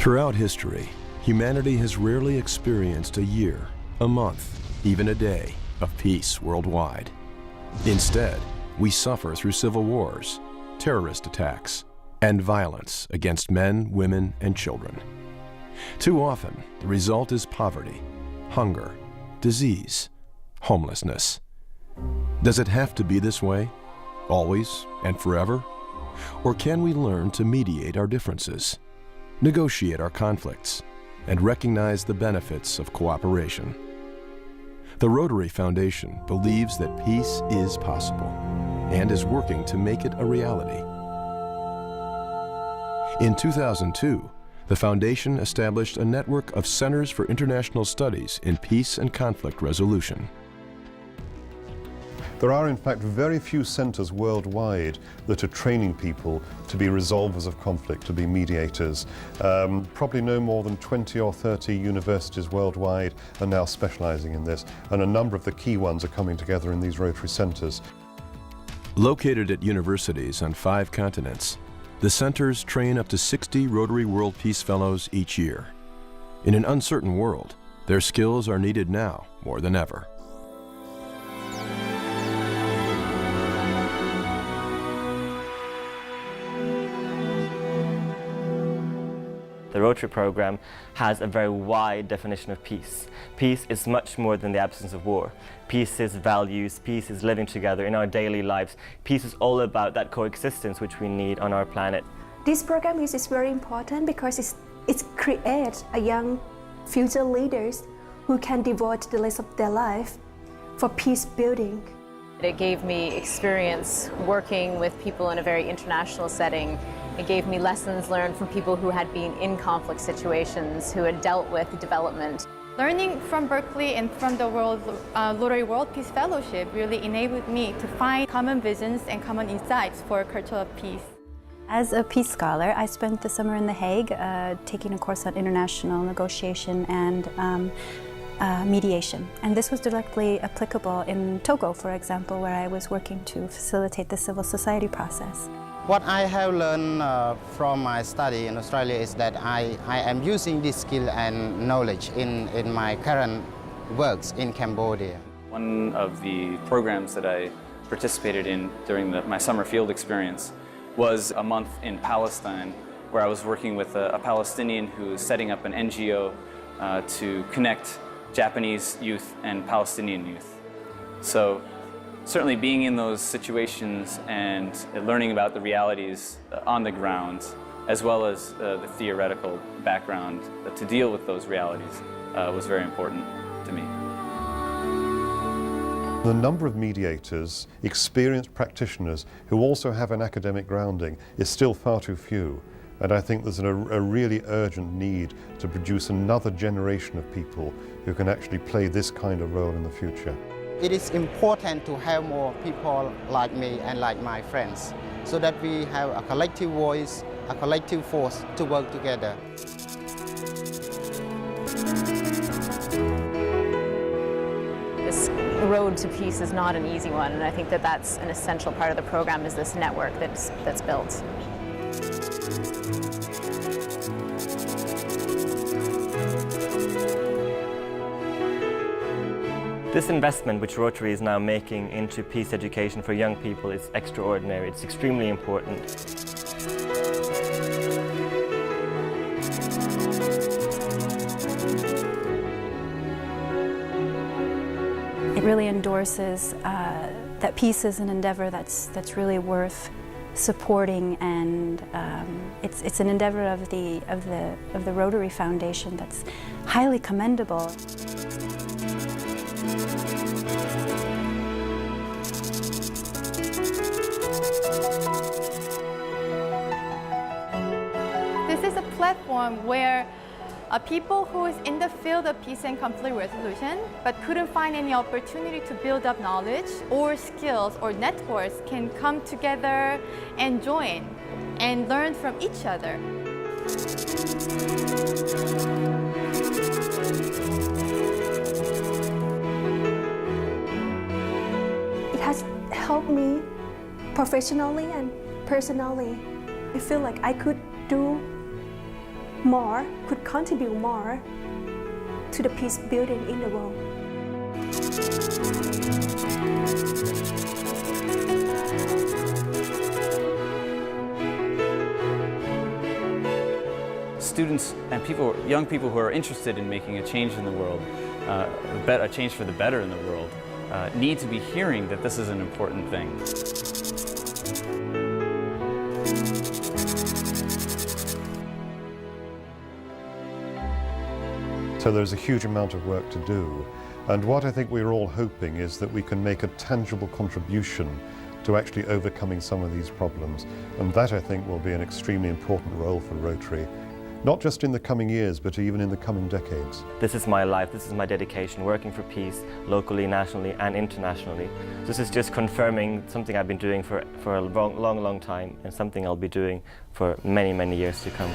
Throughout history, humanity has rarely experienced a year, a month, even a day of peace worldwide. Instead, we suffer through civil wars, terrorist attacks, and violence against men, women, and children. Too often, the result is poverty, hunger, disease, homelessness. Does it have to be this way, always and forever? Or can we learn to mediate our differences, negotiate our conflicts, and recognize the benefits of cooperation? The Rotary Foundation believes that peace is possible and is working to make it a reality. In 2002, the Foundation established a network of Centers for International Studies in Peace and Conflict Resolution. There are, in fact, very few centres worldwide that are training people to be resolvers of conflict, to be mediators. Probably no more than 20 or 30 universities worldwide are now specialising in this, and a number of the key ones are coming together in these Rotary centres. Located at universities on 5 continents, the centers train up to 60 Rotary World Peace Fellows each year. In an uncertain world, their skills are needed now more than ever. The Rotary program has a very wide definition of peace. Peace is much more than the absence of war. Peace is values, peace is living together in our daily lives. Peace is all about that coexistence which we need on our planet. This program is very important because it creates a young future leaders who can devote the rest of their life for peace building. It gave me experience working with people in a very international setting. It gave me lessons learned from people who had been in conflict situations, who had dealt with development. Learning from Berkeley and from the Rotary World Peace Fellowship really enabled me to find common visions and common insights for a culture of peace. As a peace scholar, I spent the summer in The Hague taking a course on international negotiation and mediation. And this was directly applicable in Togo, for example, where I was working to facilitate the civil society process. What I have learned from my study in Australia is that I am using this skill and knowledge in my current works in Cambodia. One of the programs that I participated in during my summer field experience was a month in Palestine, where I was working with a Palestinian who is setting up an NGO to connect Japanese youth and Palestinian youth. So certainly being in those situations and learning about the realities on the ground, as well as the theoretical background to deal with those realities, was very important to me. The number of mediators, experienced practitioners who also have an academic grounding is still far too few. And I think there's a really urgent need to produce another generation of people who can actually play this kind of role in the future. It is important to have more people like me and like my friends, so that we have a collective voice, a collective force to work together. This road to peace is not an easy one, and I think that that's an essential part of the program, is this network that's built. This investment which Rotary is now making into peace education for young people is extraordinary. It's extremely important. It really endorses that peace is an endeavor that's really worth supporting, and it's an endeavor of the Rotary Foundation that's highly commendable. This is a platform where people who is in the field of peace and conflict resolution but couldn't find any opportunity to build up knowledge or skills or networks can come together and join and learn from each other. It has helped me professionally and personally. I feel like I could do more, could contribute more to the peace building in the world. Students and people, young people who are interested in making a change in the world, a change for the better in the world, need to be hearing that this is an important thing. So there's a huge amount of work to do. And what I think we're all hoping is that we can make a tangible contribution to actually overcoming some of these problems. And that, I think, will be an extremely important role for Rotary, not just in the coming years, but even in the coming decades. This is my life, this is my dedication, working for peace locally, nationally and internationally. This is just confirming something I've been doing for a long time, and something I'll be doing for many, many years to come.